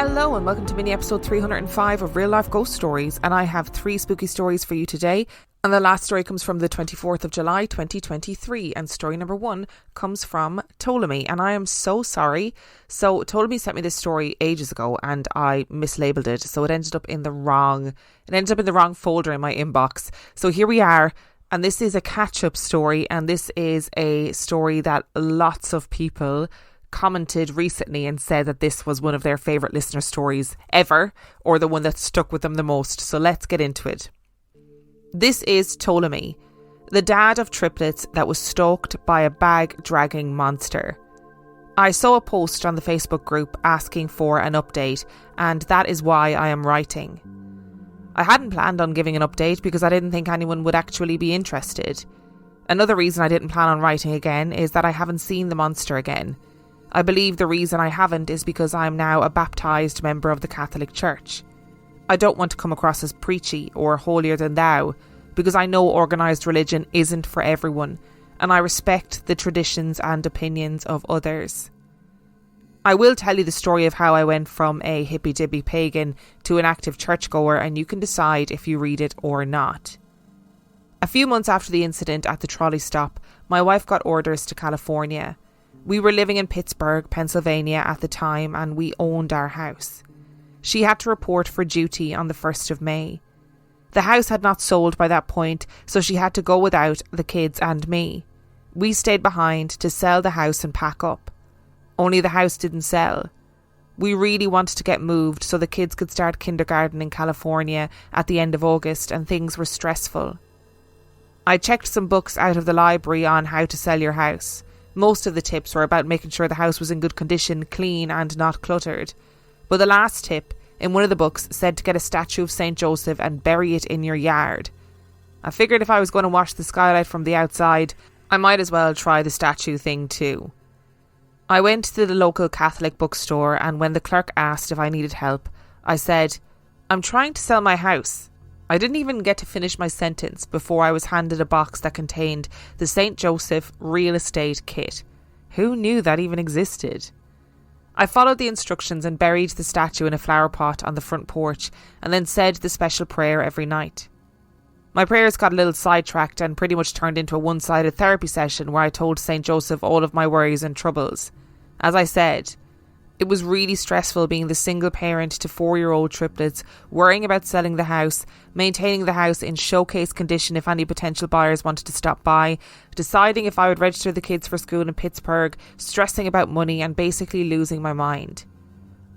Hello and welcome to mini episode 305 of Real Life Ghost Stories, and I have 3 spooky stories for you today. And the last story comes from the 24th of July 2023, and story number 1 comes from Ptolemy, and I am so sorry. So Ptolemy sent me this story ages ago and I mislabeled it, so it ended up in the wrong folder in my inbox. So here we are, and this is a catch-up story, and this is a story that lots of people commented recently and said that this was one of their favourite listener stories ever, or the one that stuck with them the most. So let's get into it. This is Ptolemy, the dad of triplets that was stalked by a bag-dragging monster. I saw a post on the Facebook group asking for an update, and that is why I am writing. I hadn't planned on giving an update because I didn't think anyone would actually be interested. Another reason I didn't plan on writing again is that I haven't seen the monster again. I believe the reason I haven't is because I am now a baptised member of the Catholic Church. I don't want to come across as preachy or holier than thou, because I know organised religion isn't for everyone, and I respect the traditions and opinions of others. I will tell you the story of how I went from a hippy-dippy pagan to an active churchgoer, and you can decide if you read it or not. A few months after the incident at the trolley stop, my wife got orders to California. We were living in Pittsburgh, Pennsylvania at the time, and we owned our house. She had to report for duty on the 1st of May. The house had not sold by that point, so she had to go without the kids and me. We stayed behind to sell the house and pack up. Only the house didn't sell. We really wanted to get moved so the kids could start kindergarten in California at the end of August, and things were stressful. I checked some books out of the library on how to sell your house. Most of the tips were about making sure the house was in good condition, clean and not cluttered. But the last tip in one of the books said to get a statue of St. Joseph and bury it in your yard. I figured if I was going to watch the skylight from the outside, I might as well try the statue thing too. I went to the local Catholic bookstore, and when the clerk asked if I needed help, I said, "I'm trying to sell my house." I didn't even get to finish my sentence before I was handed a box that contained the St. Joseph real estate kit. Who knew that even existed? I followed the instructions and buried the statue in a flower pot on the front porch, and then said the special prayer every night. My prayers got a little sidetracked and pretty much turned into a one-sided therapy session where I told St. Joseph all of my worries and troubles. As I said, it was really stressful being the single parent to 4-year-old triplets, worrying about selling the house, maintaining the house in showcase condition if any potential buyers wanted to stop by, deciding if I would register the kids for school in Pittsburgh, stressing about money, and basically losing my mind.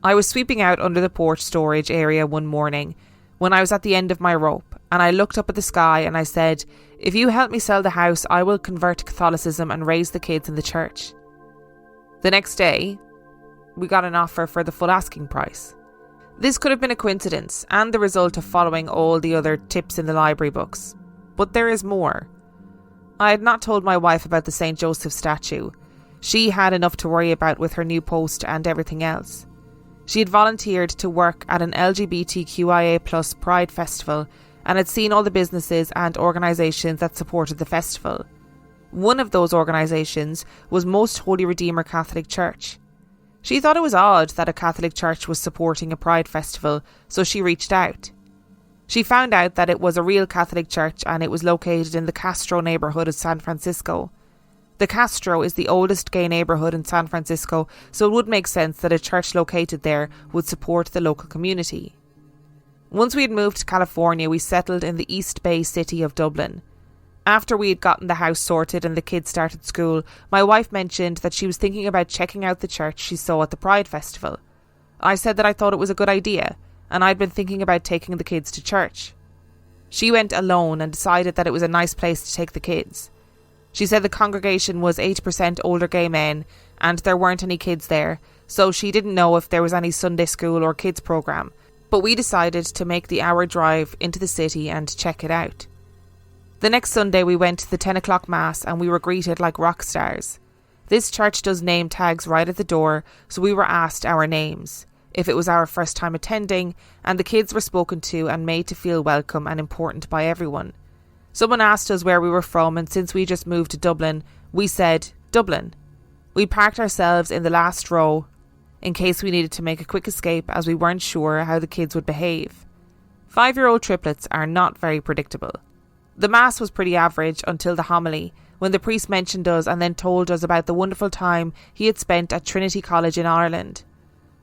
I was sweeping out under the porch storage area one morning when I was at the end of my rope, and I looked up at the sky and I said, "If you help me sell the house, I will convert to Catholicism and raise the kids in the church." The next day, we got an offer for the full asking price. This could have been a coincidence and the result of following all the other tips in the library books. But there is more. I had not told my wife about the St. Joseph statue. She had enough to worry about with her new post and everything else. She had volunteered to work at an LGBTQIA+ Pride Festival and had seen all the businesses and organisations that supported the festival. One of those organisations was Most Holy Redeemer Catholic Church. She thought it was odd that a Catholic church was supporting a Pride festival, so she reached out. She found out that it was a real Catholic church and it was located in the Castro neighbourhood of San Francisco. The Castro is the oldest gay neighbourhood in San Francisco, so it would make sense that a church located there would support the local community. Once we had moved to California, we settled in the East Bay city of Dublin. After we had gotten the house sorted and the kids started school, my wife mentioned that she was thinking about checking out the church she saw at the Pride Festival. I said that I thought it was a good idea, and I'd been thinking about taking the kids to church. She went alone and decided that it was a nice place to take the kids. She said the congregation was 80% older gay men, and there weren't any kids there, so she didn't know if there was any Sunday school or kids program, but we decided to make the hour drive into the city and check it out. The next Sunday we went to the 10 o'clock mass and we were greeted like rock stars. This church does name tags right at the door, so we were asked our names, if it was our first time attending, and the kids were spoken to and made to feel welcome and important by everyone. Someone asked us where we were from, and since we just moved to Dublin, we said, Dublin. We parked ourselves in the last row. in case we needed to make a quick escape as we weren't sure how the kids would behave. 5-year-old triplets are not very predictable. The Mass was pretty average until the homily, when the priest mentioned us and then told us about the wonderful time he had spent at Trinity College in Ireland.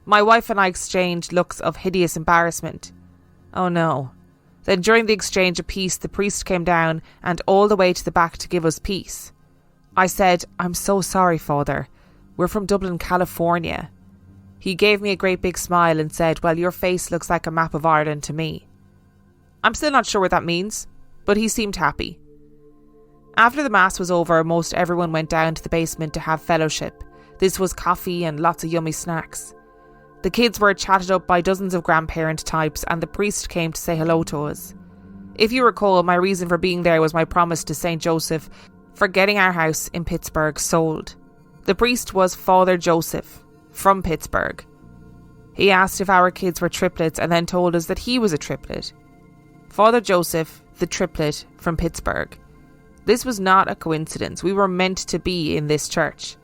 My wife and I exchanged looks of hideous embarrassment. Oh no. Then during the exchange of peace, the priest came down and all the way to the back to give us peace. I said, "I'm so sorry, Father. We're from Dublin, California." He gave me a great big smile and said, "Well, your face looks like a map of Ireland to me." I'm still not sure what that means, but he seemed happy. After the Mass was over, most everyone went down to the basement to have fellowship. This was coffee and lots of yummy snacks. The kids were chatted up by dozens of grandparent types and the priest came to say hello to us. If you recall, my reason for being there was my promise to St. Joseph for getting our house in Pittsburgh sold. The priest was Father Joseph from Pittsburgh. He asked if our kids were triplets and then told us that he was a triplet. Father Joseph, the triplet from Pittsburgh. This was not a coincidence. We were meant to be in this church.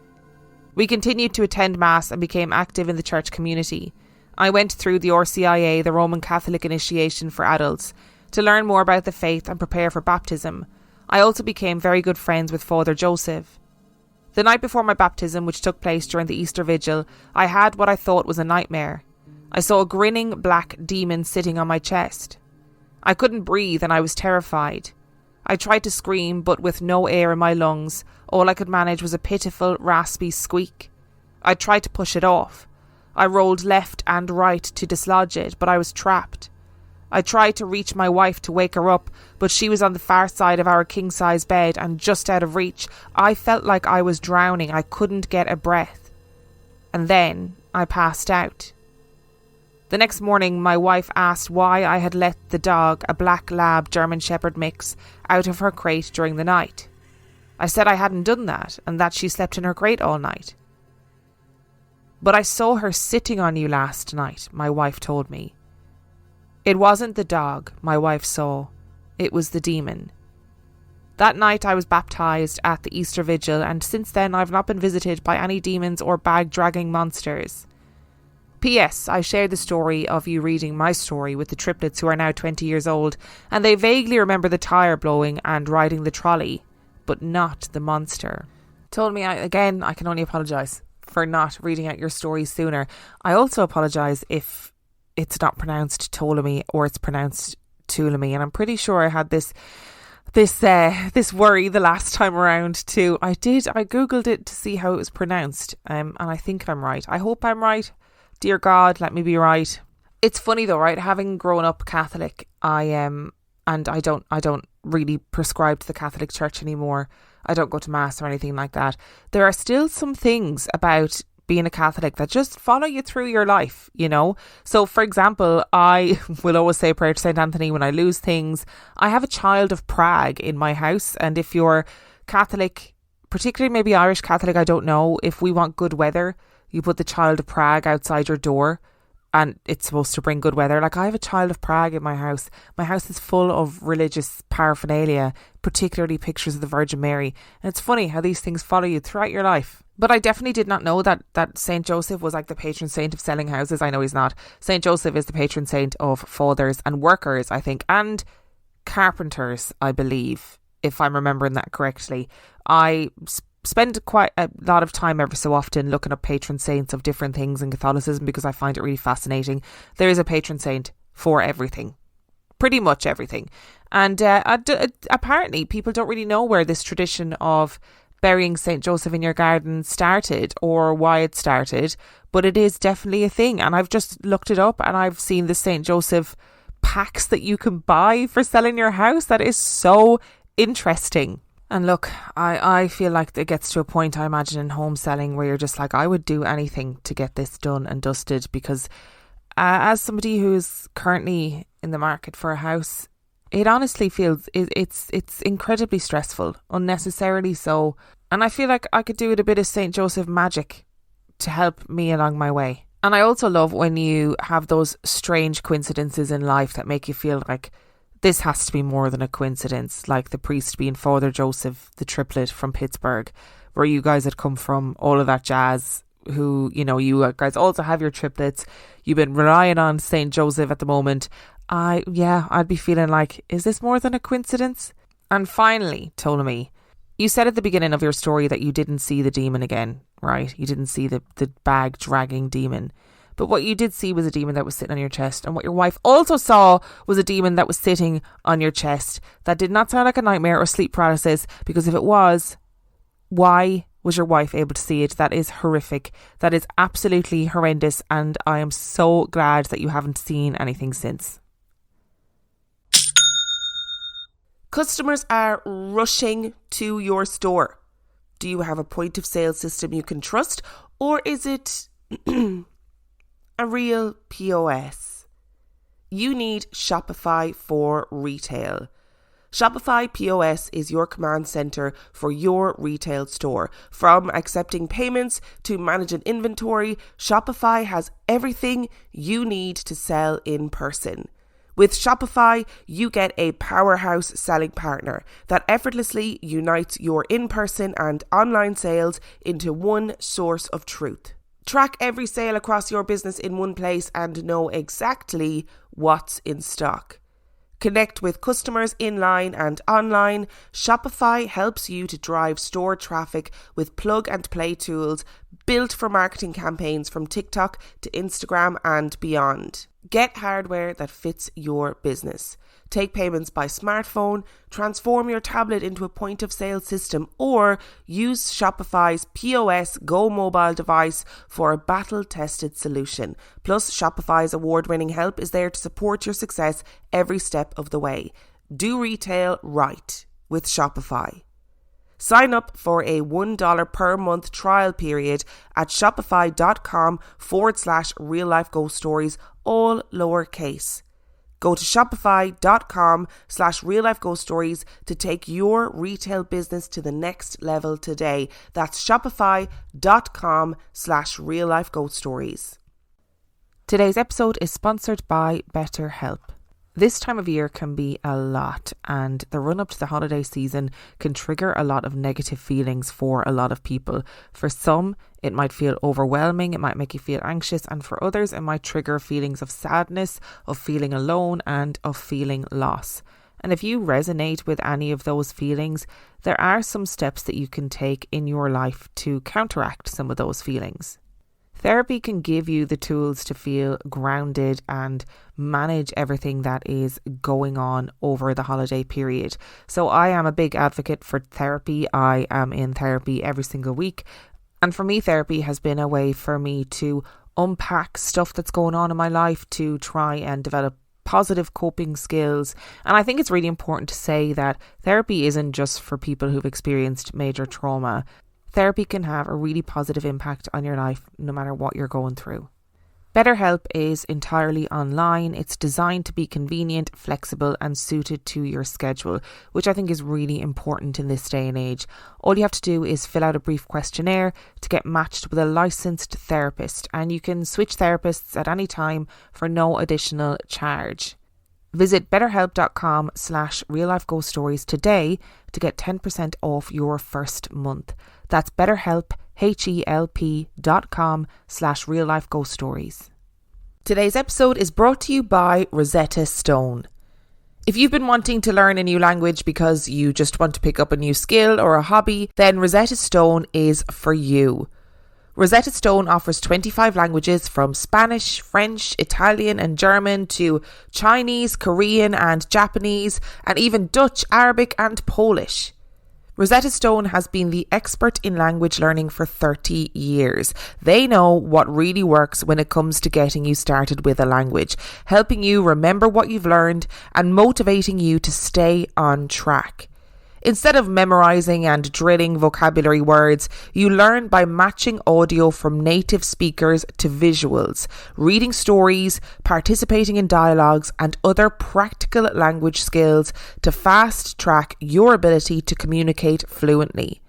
We continued to attend Mass and became active in the church community. I went through the RCIA, the Roman Catholic initiation for adults, to learn more about the faith and prepare for baptism. I also became very good friends with Father Joseph. The night before my baptism, which took place during the Easter Vigil, I had what I thought was a nightmare. I saw a grinning black demon sitting on my chest. I couldn't breathe and I was terrified. I tried to scream, but with no air in my lungs, all I could manage was a pitiful, raspy squeak. I tried to push it off. I rolled left and right to dislodge it, but I was trapped. I tried to reach my wife to wake her up, but she was on the far side of our king-size bed and just out of reach. I felt like I was drowning. I couldn't get a breath. And then I passed out. The next morning, my wife asked why I had let the dog, a black lab German Shepherd mix, out of her crate during the night. I said I hadn't done that and that she slept in her crate all night. "But I saw her sitting on you last night," my wife told me. It wasn't the dog my wife saw, it was the demon. That night I was baptised at the Easter Vigil and since then I've not been visited by any demons or bag-dragging monsters. P.S. I shared the story of you reading my story with the triplets who are now 20 years old and they vaguely remember the tyre blowing and riding the trolley, but not the monster. Told me I can only apologise for not reading out your story sooner. I also apologise if it's not pronounced Ptolemy or it's pronounced Ptolemy, and I'm pretty sure I had this worry the last time around too. I googled it to see how it was pronounced, and I think I'm right. I hope I'm right. Dear God, let me be right. It's funny though, right? Having grown up Catholic, and I don't really prescribe to the Catholic Church anymore. I don't go to Mass or anything like that. There are still some things about being a Catholic that just follow you through your life, you know? So for example, I will always say a prayer to St. Anthony when I lose things. I have a child of Prague in my house, and if you're Catholic, particularly maybe Irish Catholic, I don't know, if we want good weather, you put the child of Prague outside your door and it's supposed to bring good weather. Like I have a child of Prague in my house. My house is full of religious paraphernalia, particularly pictures of the Virgin Mary. And it's funny how these things follow you throughout your life. But I definitely did not know that St. Joseph was like the patron saint of selling houses. I know he's not. St. Joseph is the patron saint of fathers and workers, I think, and carpenters, I believe, if I'm remembering that correctly. I spend quite a lot of time every so often looking up patron saints of different things in Catholicism because I find it really fascinating. There is a patron saint for everything, pretty much everything. And apparently people don't really know where this tradition of burying St. Joseph in your garden started or why it started, but it is definitely a thing. And I've just looked it up and I've seen the St. Joseph packs that you can buy for selling your house. That is so interesting. And look, I feel like it gets to a point, I imagine, in home selling where you're just like, I would do anything to get this done and dusted because as somebody who's currently in the market for a house, it honestly feels it's incredibly stressful, unnecessarily so. And I feel like I could do with a bit of St. Joseph magic to help me along my way. And I also love when you have those strange coincidences in life that make you feel like this has to be more than a coincidence, like the priest being Father Joseph, the triplet from Pittsburgh, where you guys had come from, all of that jazz. who, you guys also have your triplets. You've been relying on St. Joseph at the moment. I'd be feeling like, is this more than a coincidence? And finally, Ptolemy, you said at the beginning of your story that you didn't see the demon again, right? You didn't see the bag dragging demon. But what you did see was a demon that was sitting on your chest. And what your wife also saw was a demon that was sitting on your chest. That did not sound like a nightmare or sleep paralysis, because if it was, why was your wife able to see it? That is horrific. That is absolutely horrendous. And I am so glad that you haven't seen anything since. Customers are rushing to your store. Do you have a point of sale system you can trust, or is it a real POS? You need Shopify for retail. Shopify POS is your command center for your retail store. From accepting payments to managing inventory, Shopify has everything you need to sell in person. With Shopify, you get a powerhouse selling partner that effortlessly unites your in-person and online sales into one source of truth. Track every sale across your business in one place and know exactly what's in stock. Connect with customers in-line and online. Shopify helps you to drive store traffic with plug-and-play tools built for marketing campaigns from TikTok to Instagram and beyond. Get hardware that fits your business. Take payments by smartphone, transform your tablet into a point-of-sale system, or use Shopify's POS Go mobile device for a battle-tested solution. Plus, Shopify's award-winning help is there to support your success every step of the way. Do retail right with Shopify. Sign up for a $1 per month trial period at shopify.com/real-life-ghost-stories, all lowercase. Go to shopify.com/real-life-ghost-stories to take your retail business to the next level today. That's shopify.com/real-life-ghost-stories. Today's episode is sponsored by BetterHelp. This time of year can be a lot, and the run up to the holiday season can trigger a lot of negative feelings for a lot of people. For some, it might feel overwhelming, it might make you feel anxious, and for others, it might trigger feelings of sadness, of feeling alone, and of feeling loss. And if you resonate with any of those feelings, there are some steps that you can take in your life to counteract some of those feelings. Therapy can give you the tools to feel grounded and manage everything that is going on over the holiday period. So I am a big advocate for therapy. I am in therapy every single week. And for me, therapy has been a way for me to unpack stuff that's going on in my life, to try and develop positive coping skills. And I think it's really important to say that therapy isn't just for people who've experienced major trauma. Therapy can have a really positive impact on your life no matter what you're going through. BetterHelp is entirely online. It's designed to be convenient, flexible, and suited to your schedule, which I think is really important in this day and age. All you have to do is fill out a brief questionnaire to get matched with a licensed therapist, and you can switch therapists at any time for no additional charge. Visit betterhelp.com/real-life-ghost-stories today to get 10% off your first month. That's BetterHelp, HELP.com/real-life-ghost-stories. Today's episode is brought to you by Rosetta Stone. If you've been wanting to learn a new language because you just want to pick up a new skill or a hobby, then Rosetta Stone is for you. Rosetta Stone offers 25 languages from Spanish, French, Italian and German to Chinese, Korean and Japanese, and even Dutch, Arabic and Polish. Rosetta Stone has been the expert in language learning for 30 years. They know what really works when it comes to getting you started with a language, helping you remember what you've learned and motivating you to stay on track. Instead of memorizing and drilling vocabulary words, you learn by matching audio from native speakers to visuals, reading stories, participating in dialogues, and other practical language skills to fast track your ability to communicate fluently.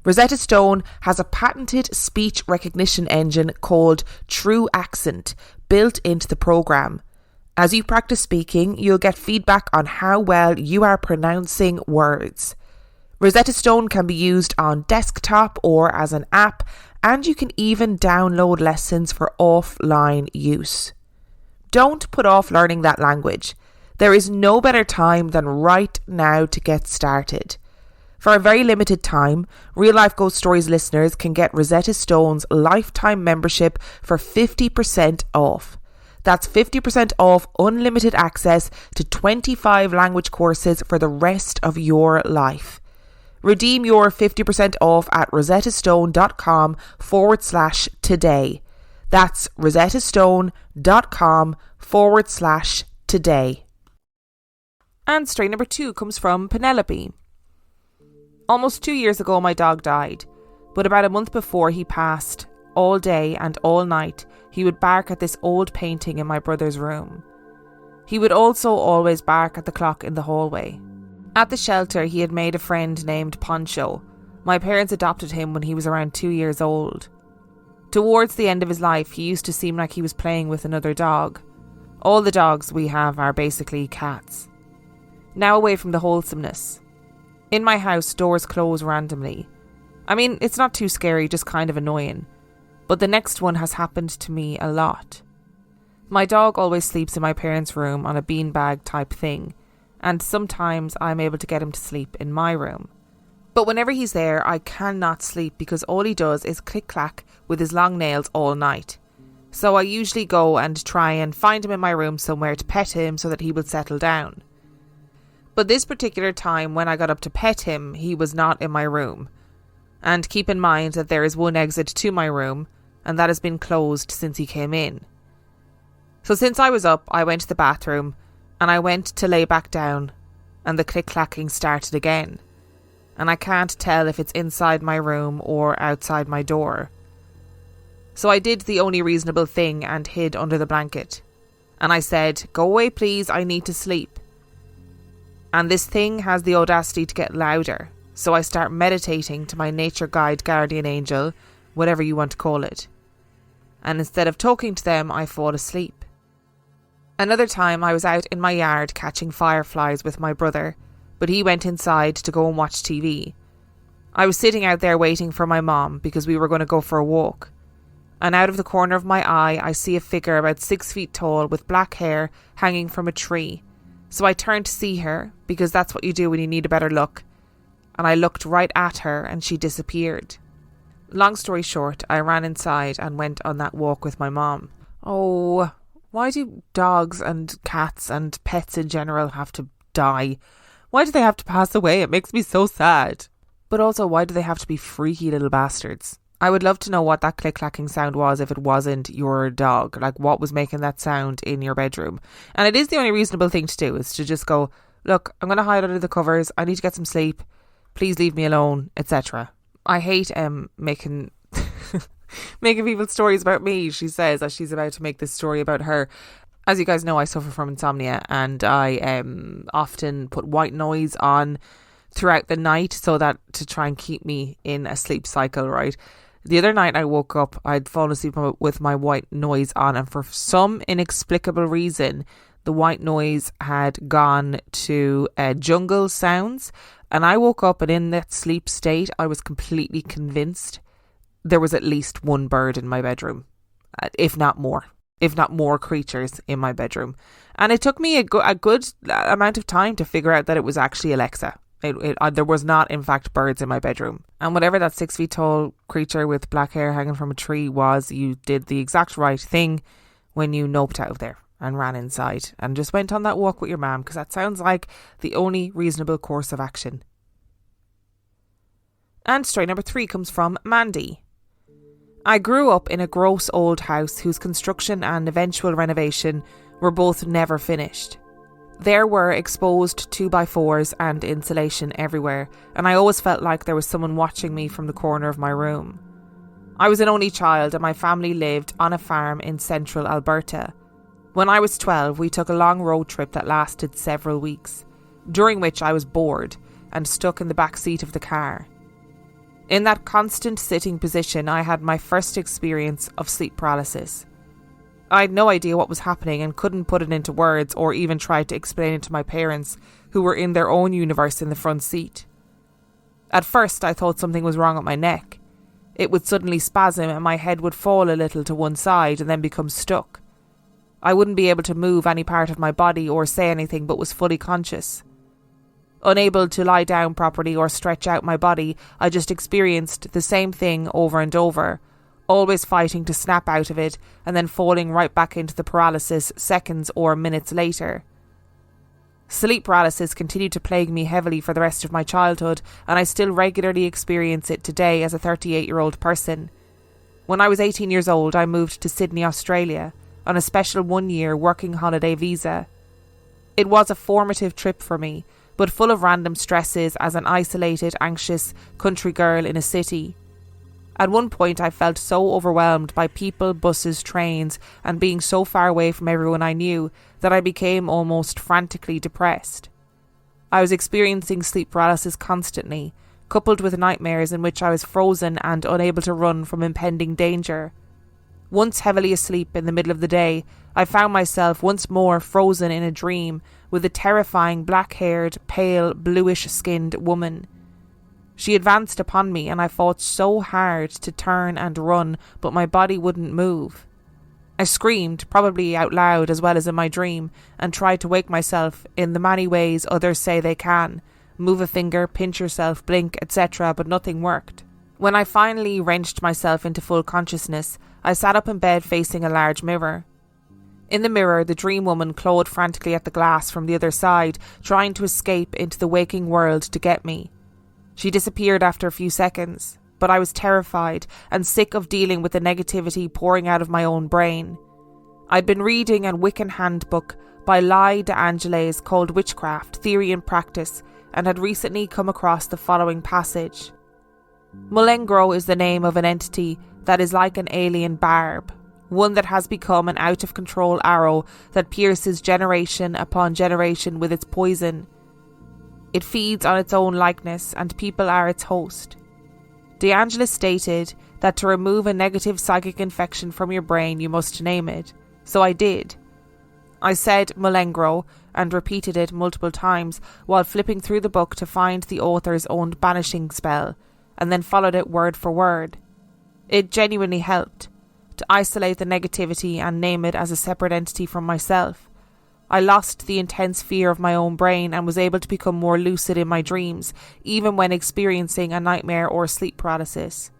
Rosetta Stone has a patented speech recognition engine called True Accent built into the program. As you practice speaking, you'll get feedback on how well you are pronouncing words. Rosetta Stone can be used on desktop or as an app, and you can even download lessons for offline use. Don't put off learning that language. There is no better time than right now to get started. For a very limited time, Real Life Ghost Stories listeners can get Rosetta Stone's lifetime membership for 50% off. That's 50% off unlimited access to 25 language courses for the rest of your life. Redeem your 50% off at rosettastone.com/today. That's rosettastone.com/today. And story number 2 comes from Penelope. Almost 2 years ago, my dog died, but about a month before he passed, all day and all night, he would bark at this old painting in my brother's room. He would also always bark at the clock in the hallway. At the shelter, he had made a friend named Poncho. My parents adopted him when he was around 2 years old. Towards the end of his life, he used to seem like he was playing with another dog. All the dogs we have are basically cats. Now away from the wholesomeness. In my house, doors close randomly. I mean, it's not too scary, just kind of annoying. But the next one has happened to me a lot. My dog always sleeps in my parents' room on a beanbag type thing, and sometimes I'm able to get him to sleep in my room. But whenever he's there, I cannot sleep because all he does is click-clack with his long nails all night. So I usually go and try and find him in my room somewhere to pet him so that he will settle down. But this particular time when I got up to pet him, he was not in my room. And keep in mind that there is one exit to my room, and that has been closed since he came in. So since I was up, I went to the bathroom, and I went to lay back down, and the click-clacking started again. And I can't tell if it's inside my room or outside my door. So I did the only reasonable thing and hid under the blanket. And I said, "Go away please, I need to sleep." And this thing has the audacity to get louder. So I start meditating to my nature guide, guardian angel, whatever you want to call it. And instead of talking to them, I fall asleep. Another time I was out in my yard catching fireflies with my brother, but he went inside to go and watch TV. I was sitting out there waiting for my mom because we were going to go for a walk. And out of the corner of my eye, I see a figure about 6 feet tall with black hair hanging from a tree. So I turned to see her, because that's what you do when you need a better look. And I looked right at her and she disappeared. Long story short, I ran inside and went on that walk with my mom. Oh, why do dogs and cats and pets in general have to die? Why do they have to pass away? It makes me so sad. But also, why do they have to be freaky little bastards? I would love to know what that click-clacking sound was if it wasn't your dog. Like, what was making that sound in your bedroom? And it is the only reasonable thing to do, is to just go, "Look, I'm going to hide under the covers. I need to get some sleep. Please leave me alone," etc. I hate making making people's stories about me, she says, as she's about to make this story about her. As you guys know, I suffer from insomnia, and I often put white noise on throughout the night so that to try and keep me in a sleep cycle, right? The other night I woke up, I'd fallen asleep with my white noise on, and for some inexplicable reason, the white noise had gone to jungle sounds, and I woke up, and in that sleep state, I was completely convinced there was at least one bird in my bedroom, if not more creatures in my bedroom. And it took me a good amount of time to figure out that it was actually Alexa. There was not, in fact, birds in my bedroom. And whatever that 6 feet tall creature with black hair hanging from a tree was, you did the exact right thing when you noped out of there and ran inside and just went on that walk with your mum, because that sounds like the only reasonable course of action. And story number 3 comes from Mandy. I grew up in a gross old house whose construction and eventual renovation were both never finished. There were exposed 2x4s and insulation everywhere, and I always felt like there was someone watching me from the corner of my room. I was an only child, and my family lived on a farm in central Alberta. When I was 12, we took a long road trip that lasted several weeks, during which I was bored and stuck in the back seat of the car. In that constant sitting position, I had my first experience of sleep paralysis. I had no idea what was happening and couldn't put it into words or even try to explain it to my parents, who were in their own universe in the front seat. At first, I thought something was wrong with my neck. It would suddenly spasm and my head would fall a little to one side and then become stuck. I wouldn't be able to move any part of my body or say anything, but was fully conscious. Unable to lie down properly or stretch out my body, I just experienced the same thing over and over, always fighting to snap out of it and then falling right back into the paralysis seconds or minutes later. Sleep paralysis continued to plague me heavily for the rest of my childhood, and I still regularly experience it today as a 38-year-old person. When I was 18 years old, I moved to Sydney, Australia, on a special one-year working holiday visa. It was a formative trip for me, but full of random stresses as an isolated, anxious country girl in a city. At one point I felt so overwhelmed by people, buses, trains, and being so far away from everyone I knew that I became almost frantically depressed. I was experiencing sleep paralysis constantly, coupled with nightmares in which I was frozen and unable to run from impending danger. Once heavily asleep in the middle of the day, I found myself once more frozen in a dream with a terrifying black-haired, pale, bluish-skinned woman. She advanced upon me and I fought so hard to turn and run, but my body wouldn't move. I screamed, probably out loud as well as in my dream, and tried to wake myself in the many ways others say they can. Move a finger, pinch yourself, blink, etc., but nothing worked. When I finally wrenched myself into full consciousness, I sat up in bed facing a large mirror. In the mirror, the dream woman clawed frantically at the glass from the other side, trying to escape into the waking world to get me. She disappeared after a few seconds, but I was terrified and sick of dealing with the negativity pouring out of my own brain. I'd been reading a Wiccan handbook by Lai de Angelis called Witchcraft, Theory and Practice, and had recently come across the following passage. Mulengro is the name of an entity that is like an alien barb, one that has become an out-of-control arrow that pierces generation upon generation with its poison. It feeds on its own likeness, and people are its host. De Angelis stated that to remove a negative psychic infection from your brain, you must name it. So I did. I said Mulengro and repeated it multiple times while flipping through the book to find the author's own banishing spell, and then followed it word for word. It genuinely helped to isolate the negativity and name it as a separate entity from myself. I lost the intense fear of my own brain and was able to become more lucid in my dreams, even when experiencing a nightmare or sleep paralysis.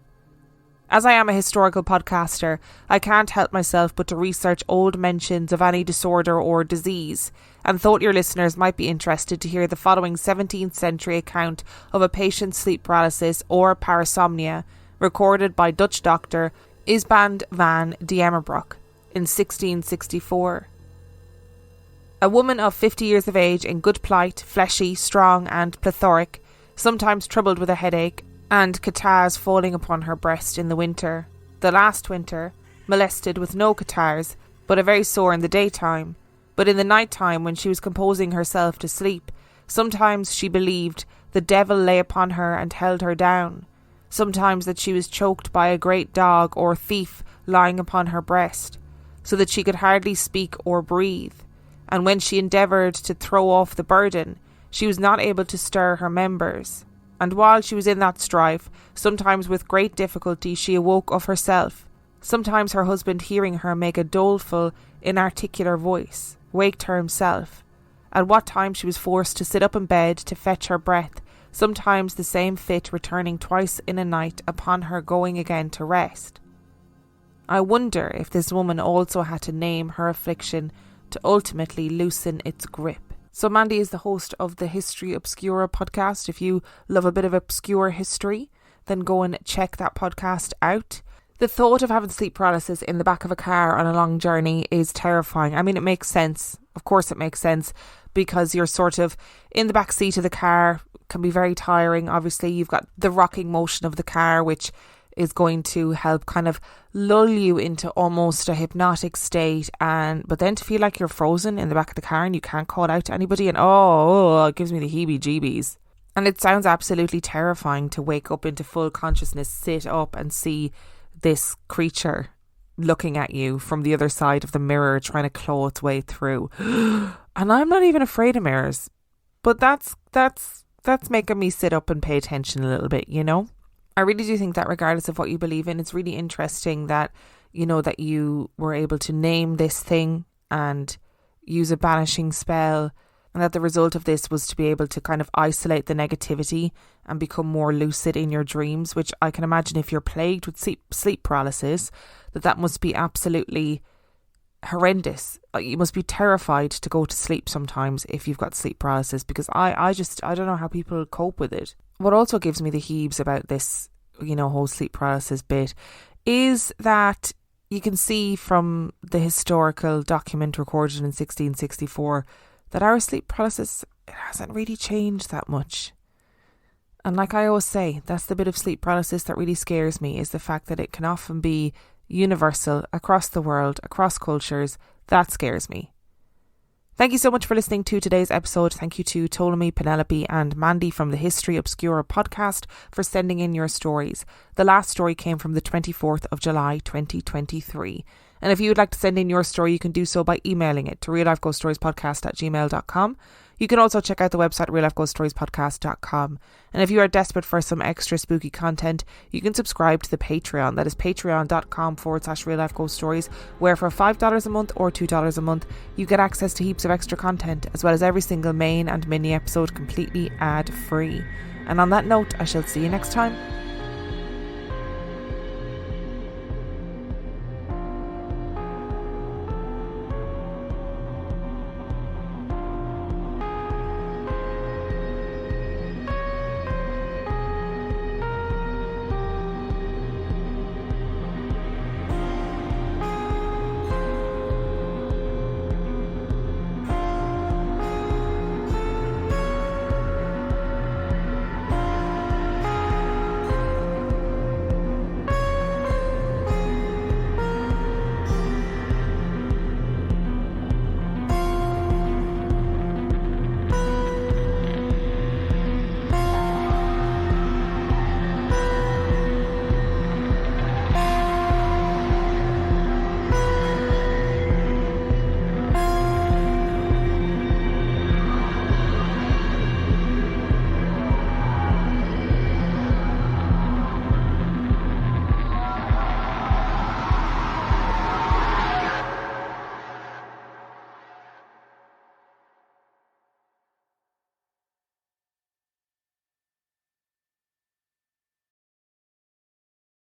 As I am a historical podcaster, I can't help myself but to research old mentions of any disorder or disease, and thought your listeners might be interested to hear the following 17th century account of a patient's sleep paralysis or parasomnia, recorded by Dutch doctor Isband van Diemerbroek in 1664. A woman of 50 years of age, in good plight, fleshy, strong and plethoric, sometimes troubled with a headache and catarrhs falling upon her breast in the winter. The last winter, molested with no catarrhs, but a very sore in the daytime. But in the night time, when she was composing herself to sleep, sometimes she believed the devil lay upon her and held her down. Sometimes that she was choked by a great dog or thief lying upon her breast, so that she could hardly speak or breathe. And when she endeavoured to throw off the burden, she was not able to stir her members. And while she was in that strife, sometimes with great difficulty she awoke of herself. Sometimes her husband, hearing her make a doleful, inarticulate voice, waked her himself. At what time she was forced to sit up in bed to fetch her breath, sometimes the same fit returning twice in a night upon her going again to rest. I wonder if this woman also had to name her affliction to ultimately loosen its grip. So Mandy is the host of the History Obscura podcast. If you love a bit of obscure history, then go and check that podcast out. The thought of having sleep paralysis in the back of a car on a long journey is terrifying. I mean, it makes sense. Of course it makes sense, because you're sort of in the back seat of the car. It can be very tiring. Obviously, you've got the rocking motion of the car, which is going to help kind of lull you into almost a hypnotic state, but then to feel like you're frozen in the back of the car and you can't call out to anybody, and it gives me the heebie-jeebies. And it sounds absolutely terrifying to wake up into full consciousness, sit up and see this creature looking at you from the other side of the mirror, trying to claw its way through. And I'm not even afraid of mirrors, but that's that's making me sit up and pay attention a little bit, you know? I really do think that regardless of what you believe in, it's really interesting that, you know, that you were able to name this thing and use a banishing spell, and that the result of this was to be able to kind of isolate the negativity and become more lucid in your dreams, which I can imagine if you're plagued with sleep paralysis, that must be absolutely horrendous. You must be terrified to go to sleep sometimes if you've got sleep paralysis, because I don't know how people cope with it. What also gives me the heebs about this, you know, whole sleep paralysis bit is that you can see from the historical document recorded in 1664 that our sleep paralysis, it hasn't really changed that much. And like I always say, that's the bit of sleep paralysis that really scares me, is the fact that it can often be universal across the world, across cultures. That scares me. Thank you so much for listening to today's episode. Thank you to Ptolemy, Penelope and Mandy from the History Obscura Podcast for sending in your stories. The last story came from the 24th of July 2023. And if you would like to send in your story, you can do so by emailing it to reallifeghoststoriespodcast@gmail.com. You can also check out the website reallifeghoststoriespodcast.com. And if you are desperate for some extra spooky content, you can subscribe to the Patreon. That is patreon.com/reallifeghoststories, where for $5 a month or $2 a month, you get access to heaps of extra content, as well as every single main and mini episode completely ad-free. And on that note, I shall see you next time.